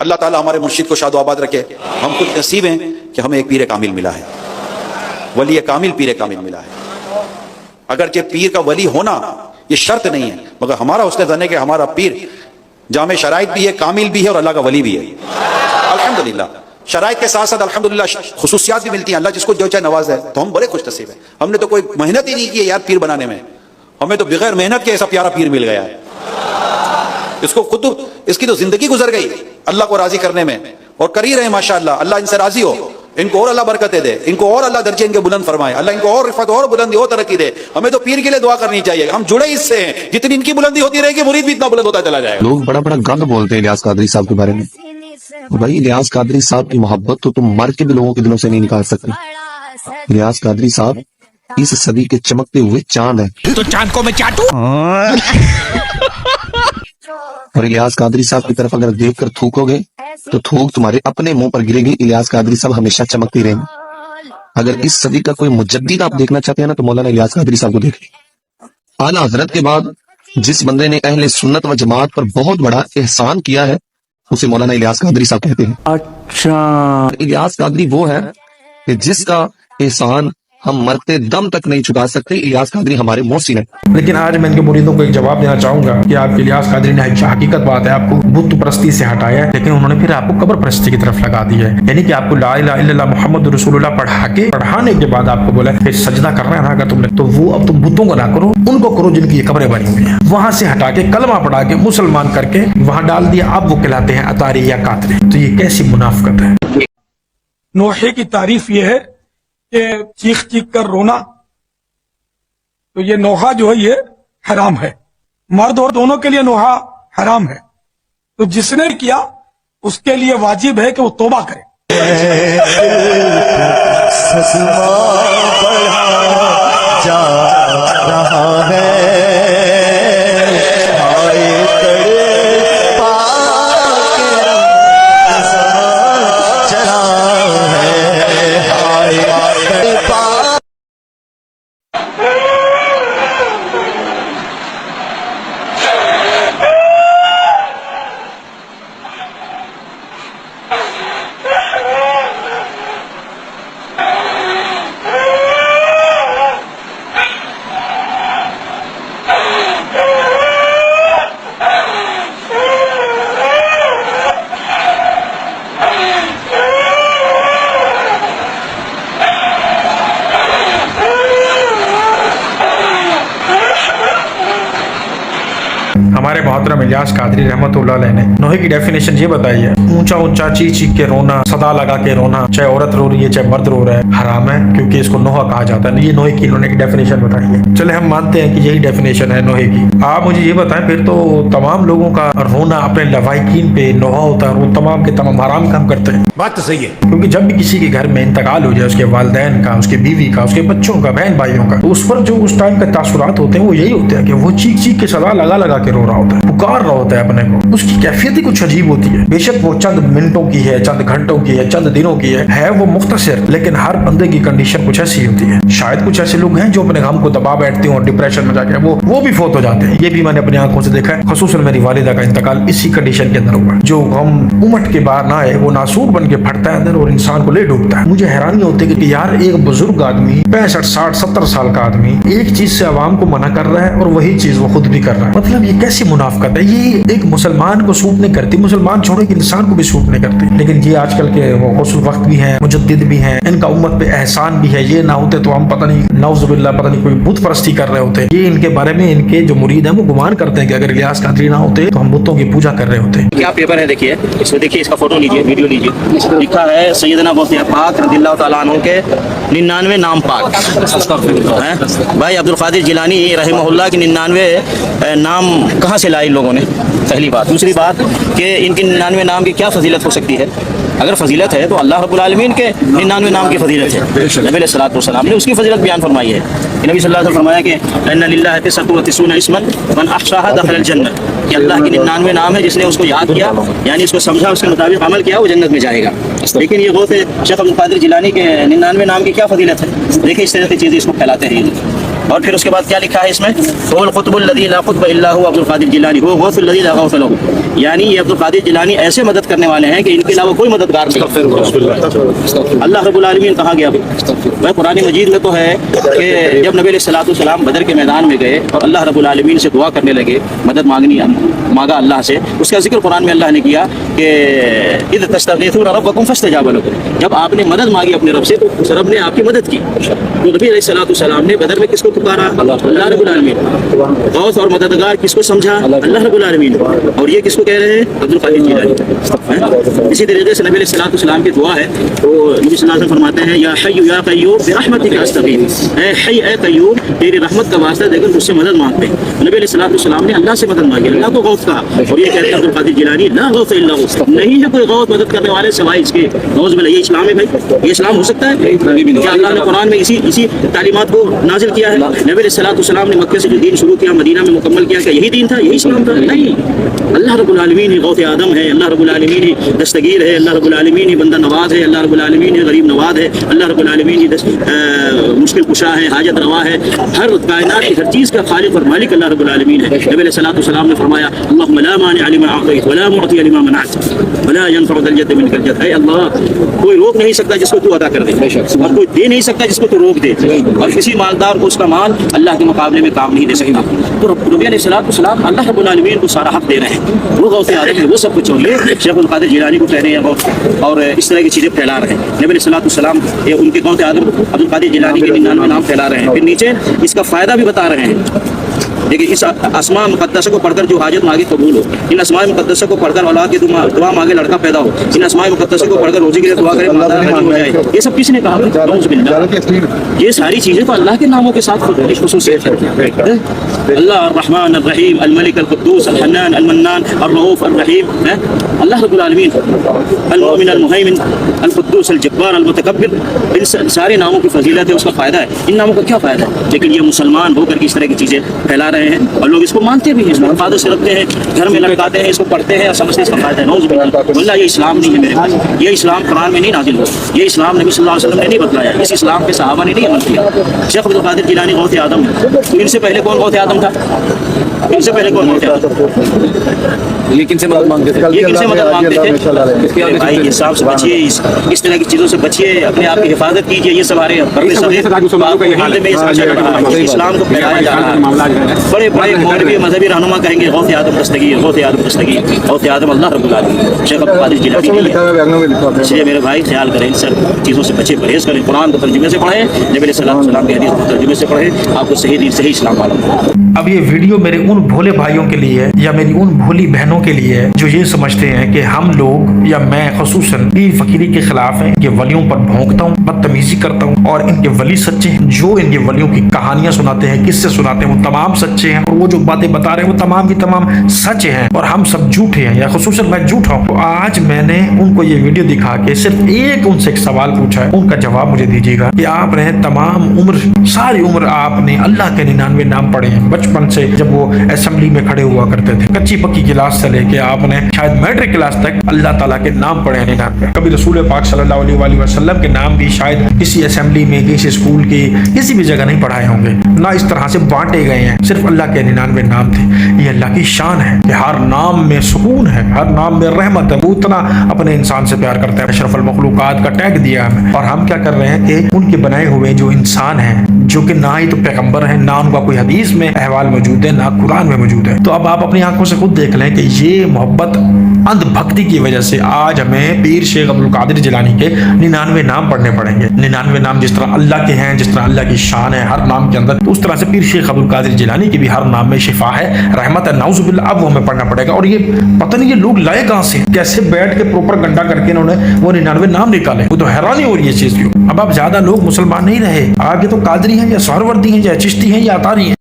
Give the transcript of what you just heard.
اللہ تعالیٰ ہمارے مرشد کو شاد و آباد رکھے. ہم خود نصیب ہیں کہ ہمیں ایک پیر کامل ملا ہے, ولی کامل, پیر کامل ملا ہے. اگرچہ پیر کا ولی ہونا یہ شرط نہیں ہے, مگر ہمارا حسن ظن ہے کہ ہمارا پیر جامع شرائط بھی ہے, کامل بھی ہے اور اللہ کا ولی بھی ہے. الحمدللہ شرائط کے ساتھ ساتھ الحمدللہ خصوصیات بھی ملتی ہیں. اللہ جس کو جو چاہے نواز ہے, تو ہم بڑے خوش نصیب ہیں. ہم نے تو کوئی محنت ہی نہیں کی ہے یار پیر بنانے میں, ہمیں تو بغیر محنت کے ایسا پیارا پیر مل گیا ہے. اس کو خود اس کی تو زندگی گزر گئی اللہ کو راضی کرنے میں, اور کر ہی رہے ماشاءاللہ. اللہ ان سے راضی ہو, ان کو اور اللہ برکتیں دے, ان کو اور اللہ درجے ان کے بلند فرمائے, اللہ ان کو اور رفعت اور بلندی اور ترقی دے. ہمیں تو پیر کے لیے دعا کرنی چاہیے, ہم جڑے اس سے ہیں, جتنی ان کی بلندی ہوتی رہے گی مرید بھی اتنا بلند ہوتا چلا جائے گا. لوگ بڑا بڑا گند بولتے ہیں الیاس قادری صاحب کے بارے میں. بھائی الیاس قادری صاحب کی محبت تو تم مر کے بھی لوگوں کے دلوں سے نہیں نکال سکتے. الیاس قادری صاحب اس صدی کے چمکتے ہوئے چاند ہے, تو چاند کو میں چاٹوں. اور الیاس قادری صاحب کی طرف اگر دیکھ کر تھوکو گے تو تھوک تمہارے اپنے منہ پر گرے گی. الیاس قادری صاحب ہمیشہ چمکتی رہیں گے. اگر اس صدی کا کوئی مجدد آپ دیکھنا چاہتے ہیں نا, تو مولانا الیاس قادری صاحب کو دیکھ لیں. اعلیٰ حضرت کے بعد جس بندے نے اہل سنت و جماعت پر بہت بڑا احسان کیا ہے اسے مولانا الیاس قادری صاحب کہتے ہیں. اچھا, الیاس قادری وہ ہے کہ جس کا احسان ہم مرتے دم تک نہیں چکا سکتے. الیاس قادری ہمارے محسن ہیں. لیکن آج میں ان کے مریدوں کو ایک جواب دینا چاہوں گا کہ آپ کے الیاس قادری نے حقیقت بات ہے, آپ کو بت پرستی سے ہٹایا ہے, لیکن انہوں نے پھر آپ کو قبر پرستی کی طرف لگا دی ہے. یعنی کہ آپ کو لا الہ الا اللہ محمد رسول اللہ پڑھانے کے بعد آپ کو بولا کہ سجدہ کرنا ہے نا اگر تم نے, تو وہ اب تم بتوں کو نہ کرو, ان کو کرو جن کی یہ قبریں بنی ہوئی ہیں. وہاں سے ہٹا کے کلمہ پڑھا کے مسلمان کر کے وہاں ڈال دیا, اب وہ کہلاتے ہیں اطاری یا قاتری. تو یہ کیسی منافقت ہے. نوحے کی تعریف یہ ہے کہ چیخ چیخ کر رونا, تو یہ نوحہ جو ہے یہ حرام ہے, مرد اور دونوں کے لیے نوحہ حرام ہے. تو جس نے کیا اس کے لیے واجب ہے کہ وہ توبہ کرے. ہمارے محترم الیاس قادری رحمت اللہ علیہ نے نوحے کی ڈیفینیشن یہ بتائی ہے, اونچا اونچا چیخ چیخ کے رونا, صدا لگا کے رونا, چاہے عورت رو رہی ہے چاہے مرد رو رہا ہے, حرام ہے کیونکہ اس کو نوحہ کہا جاتا ہے. یہ نوحے کی انہوں نے ایک ڈیفینیشن بتائی ہے. چلے ہم مانتے ہیں کہ یہی ڈیفینیشن ہے نوحے کی. آپ مجھے یہ بتائیں پھر تو تمام لوگوں کا رونا اپنے لوائقین پہ نوحہ ہوتا ہے, وہ تمام کے تمام حرام کام کرتے ہیں. بات تو صحیح ہے, کیونکہ جب بھی کسی کے گھر میں انتقال ہو جائے, اس کے والدین کا, اس کے بیوی کا, اس کے بچوں کا, بہن بھائیوں کا, تو اس پر جو اس ٹائم کے تاثرات ہوتے ہیں وہ یہی ہوتے ہیں کہ وہ چیخ چیخ کے صدا لگا لگا کے رو رہا ہوتا ہے, پکار رہا ہوتا ہے اپنے کو. اس کی کیفیت ہی کچھ عجیب ہوتی ہے. بے شک وہ چند منٹوں کی ہے, چند گھنٹوں کی ہے, چند دنوں کی ہے وہ مختصر, لیکن ہر بندے کی کنڈیشن کچھ ایسی ہوتی ہے. شاید کچھ ایسے لوگ ہیں جو اپنے غم کو دبا بیٹھتے ہیں اور ڈپریشن میں جا کے وہ بھی فوت ہو جاتے ہیں. یہ بھی میں نے اپنی آنکھوں سے دیکھا ہے. خصوصاً میری والدہ کا انتقال اسی کنڈیشن کے اندر ہوا. جو غم امٹ کے باہر نہ آئے وہ ناسور بن کے پھٹتا ہے اندر اور انسان کو لے ڈوبتا ہے. مجھے حیرانی ہوتی ہے کہ یار ایک بزرگ آدمی 65 60 70 سال کا آدمی ایک چیز سے عوام کو منع کر رہا ہے اور وہی چیز وہ خود بھی کر رہا ہے. مطلب یہ کیسی منافقت ہے. یہ ایک مسلمان کو سوٹ نہیں کرتی, مسلمان چھوڑے کہ انسان کو بھی سوٹ نہیں کرتی. لیکن یہ آج کل کے غوث الوقت بھی ہیں, مجدد بھی ہیں, ان کا امت پہ احسان بھی ہے. یہ نہ ہوتے تو ہم پتہ نہیں نعوذ باللہ پتہ نہیں کوئی بت پرستی کر رہے ہوتے. یہ ان کے بارے میں ان کے جو مرید ہیں وہ گمان کرتے ہیں کہ اگر الیاس قادری نہ ہوتے تو ہم بتوں کی پوجا کر رہے ہوتے. کیا پیپر ہے دیکھیے, اس میں دیکھیے, اس کا فوٹو لیجیے, ویڈیو لیجیے. لکھا ہے سیدنا غوث پاک رضی اللہ تعالیٰ عنہ کے 99 نام پاک. بھائی عبد القادر جیلانی رحمہ اللہ کے 99 نام کہاں سے لائے ان لوگوں نے, پہلی بات. دوسری بات کہ ان کے 99 نام کی کیا فضیلت ہو سکتی ہے. اگر فضیلت ہے تو اللہ رب العالمین کے 99 نام کی فضیلت ہے. نبی علیہ الصلوۃ والسلام نے اس کی فضیلت بیان فرمائی ہے. نبی صلی اللہ علیہ وسلم فرمایا کہ ان للہ 99 اسما من احصاها دخل الجنہ, کہ اللہ کے 99 نام ہے, جس نے اس کو یاد کیا یعنی اس کو سمجھا, اس کے مطابق عمل کیا, وہ جنت میں جائے گا. لیکن یہ غوث شیخ عبد القادر جیلانی کے 99 نام کی کیا فضیلت ہے. دیکھیں اس طرح کی چیزیں اس کو پھیلاتے ہیں. اور پھر اس کے بعد کیا لکھا ہے اس میں هو القطب الذي لا قطب الا هو عبد القادر جیلانی هو غوث الذي لا غوث له، یعنی یہ عبد القادر جیلانی ایسے مدد کرنے والے ہیں کہ ان کے علاوہ کوئی مددگار نہیں۔ اللہ رب العالمین کہاں گیا بھائی؟ قرآن مجید میں تو ہے کہ جب نبی علیہ الصلوۃ والسلام بدر کے میدان میں گئے اور اللہ رب العالمین سے دعا کرنے لگے، مدد مانگا اللہ سے، اس کا ذکر قرآن میں اللہ نے کیا کہ اذ تستغیثون ربکم فاستجاب لکم، جب آپ نے مدد مانگی اپنے رب سے تو رب نے آپ کی مدد کی۔ تو نبی علیہ الصلوۃ والسلام نے بدر میں کس کو پکارا؟ اللہ رب العالمین۔ غوث اور مددگار کس کو سمجھا؟ اللہ رب العالمین۔ اور یہ کس کو کہہ رہے ہیں؟ عبد القادر جیلانی۔ اسی طریقے سے نبی علیہ الصلوۃ والسلام کی دعا ہے تو نبی صلی اللہ علیہ وسلم فرماتے ہیں یا حی یا قیوم برحمتک استغیث، اے حی اے قیوم تیری رحمت کا واسطہ دے کر مجھ سے مدد مانگتے ہیں۔ نبی علیہ الصلوۃ والسلام نے اللہ سے مدد مانگی، اللہ کو غوث کہا، اور یہ کہتے ہیں عبد القادر جیلانی لا غوث الا هو، نہیں ہے کوئی غوث مدد کرنے والے سوائے اس کے۔ غوث بلا یہ اسلام ہے بھائی؟ یہ اسلام ہو سکتا ہے کیا؟ اللہ نے قرآن میں اسی تعلیمات کو نازل کیا ہے۔ نبی علیہ الصلوۃ والسلام نے مکے سے جو دین شروع کیا، مدینہ میں مکمل کیا، کہ یہی دین تھا، یہی اسلام تھا؟ نہیں، اللہ رب العالمین ہی غوث آدم ہے، اللہ رب العالمین ہی دستگیر ہے، اللہ رب العالمین ہی بندہ نواز ہے، اللہ رب العالمین ہی غریب نواز ہے، اللہ رب العالمین ہی مشکل کشا ہے، حاجت روا ہے، ہر کائنات کی ہر چیز کا خالق اور مالک اللہ رب العالمین ہے۔ نبی علیہ الصلوۃ والسلام نے فرمایا اللهم لا مانع لما اعطيت ولا معطي لما منعت ولا ينفع ذا الجد منك الجد، اے اللہ کوئی روک نہیں سکتا جس کو تو عطا کر دے، اور کوئی دے نہیں سکتا جس کو تو روک دے، اور کسی مالدار کو اس کا مال اللہ کے مقابلے میں کام نہیں دے سکتا۔ تو نبی علیہ الصلوۃ والسلام اللہ رب العالمین کو سارا حق دے رہے ہیں، وہ غوث آدم ہے، وہ سب کچھ ہوگی۔ شیخ القادر جیلانی کو کہہ رہے ہیں اور اس طرح کی چیزیں پھیلا رہے ہیں۔ نبی علیہ الصلوۃ والسلام ان کے غوث آدم عبد القادر جیلانی کے 99 نام پھیلا رہے ہیں، پھر نیچے اس کا فائدہ بھی بتا رہے ہیں۔ دیکھیں اس اسماء مقدسہ کو پڑھ کر جو حاجت مانگے قبول ہو، ان اسماء مقدسہ کو پڑھ کر اولاد کی دعا مانگے لڑکا پیدا ہو، ان اسماء مقدسہ کو پڑھ کر روزی کے لیے دعا کرے مالدار غنی ہو جائے، یہ سب کس نے کہا؟ نعوذ باللہ۔ یہ ساری چیزیں تو اللہ کے ناموں کے ساتھ خصوصیت ہے۔ اللہ الرحمن الرحیم الملک القدوس الحنان المنان الرؤوف الرحیم، اللہ رب العالمین المؤمن المہیمن القدوس الجبار المتکبر، ان سارے ناموں کی فضیلت ہے، اس کا فائدہ ہے۔ ان ناموں کا کیا فائدہ ہے؟ لیکن یہ مسلمان ہو کر اس طرح کی چیزیں پھیلا رہے ہیں اور لوگ اس کو مانتے بھی ہیں، اس کو حفاظت سے رکھتے ہیں، گھر میں لٹکاتے ہیں، اس کو پڑھتے ہیں اور سمجھتے ہیں اس کا فائدہ ہے۔ نعوذ باللہ، واللہ یہ اسلام نہیں ہے میرے بھائی، یہ اسلام قرآن میں نہیں نازل ہوا، یہ اسلام نبی صلی اللہ علیہ وسلم نے نہیں بتلایا، اس اسلام کے صحابہ نے نہیں عمل کیا۔ شیخ عبد القادر جیلانی غوث آدم ہے، ان سے پہلے کون غوث آدم تھا؟ ان سے پہلے کون غوث آدم تھا؟ یہ کن سے مدد مانگتے تھے؟ یہ کن سے مدد مانگتے تھے؟ بھائی یہ صاحب سے بچیے، اس طرح کی چیزوں سے بچیے، اپنے آپ کی حفاظت کیجیے۔ یہ سارے اسلام کو پھیلایا جا رہا ہے، بڑے بڑے مولوی مذہبی رہنما کہیں گے غوث آدم دستگیر، غوث آدم دستگیر، غوث آدم اللہ رب العالمین، شیخ عبد القادر جیلانی نہیں ہے۔ اس لیے میرے بھائی خیال کریں، ان سب چیزوں سے بچے، پرہیز کریں، قرآن کو ترجمے سے پڑھیں، نبی علیہ الصلوۃ والسلام کی حدیث کو ترجمے سے پڑھیں، آپ کو صحیح دین صحیح اسلام معلوم ہوگا۔ اب یہ ویڈیو میرے ان بھولے بھائیوں کے لیے ہے یا میری ان بھولی بہنوں کے لیے ہے جو یہ سمجھتے ہیں کہ ہم لوگ یا میں خصوصاً پیر فقیری کے خلاف ہیں، کہ ولیوں پر بھونکتا ہوں، بدتمیزی کرتا ہوں، اور ان کے ولی سچے ہیں، جو ان کے ولیوں کی کہانیاں سناتے ہیں، قصے سناتے ہیں، وہ تمام سچے ہیں، اور وہ جو باتیں بتا رہے ہیں وہ تمام کی تمام سچ ہیں، اور ہم سب جھوٹے ہیں، یا خصوصاً میں جھوٹا ہوں۔ تو آج میں نے ان کو یہ ویڈیو دکھا کے صرف ان سے ایک سوال پوچھا ہے، ان کا جواب مجھے دیجیے گا کہ آپ نے تمام عمر، ساری عمر آپ نے اللہ کے 99 نام پڑھے ہیں، بچپن سے جب وہ اسمبلی میں کھڑے ہوا کرتے تھے، کچی پکی کلاس سے لے کے آپ نے شاید میٹرک کلاس تک اللہ تعالیٰ کے نام پڑھے ہیں 99۔ کبھی رسول پاک صلی اللہ علیہ وآلہ وسلم کے نام بھی شاید کسی اسمبلی میں، کسی اسکول کی کسی بھی جگہ نہیں پڑھائے ہوں گے، نہ اس طرح سے بانٹے گئے ہیں، صرف اللہ کے 99 نام تھے۔ یہ اللہ کی شان ہے کہ ہر نام میں سکون ہے، ہر نام میں رحمت ہے، وہ اتنا اپنے انسان سے پیار کرتا ہے، اشرف المخلوقات کا ٹیگ دیا ہمیں، اور ہم کیا کر رہے ہیں کہ ان کے بنائے ہوئے جو انسان ہیں، جو کہ نہ ہی تو پیغمبر ہیں، نہ ان کا کوئی حدیث میں احوال موجود ہے، نہ قرآن میں موجود ہے، تو اب آپ اپنی آنکھوں سے خود دیکھ لیں کہ یہ محبت اندھ بھکتی کی وجہ سے آج ہمیں پیر شیخ عبد القادر جیلانی کے 99 نام پڑھنے پڑیں گے۔ 99 نام جس طرح اللہ کے ہیں، جس طرح اللہ کی شان ہے ہر نام کے اندر، اس طرح سے پیر شیخ عبد القادر جیلانی کی بھی ہر نام میں شفا ہے، رحمت ہے، نعوذ باللہ۔ اب وہ ہمیں پڑھنا پڑے گا، اور یہ پتہ نہیں یہ لوگ لائے کہاں سے، کیسے بیٹھ کے پروپر گنڈا کر کے انہوں نے وہ 99 نام نکالے، وہ تو حیرانی ہو رہی ہے اس چیز کی۔ اب آپ زیادہ لوگ مسلمان نہیں رہے، آگے تو قادری ہیں یا سہروردی ہیں یا چشتی ہیں یا عطاری ہیں،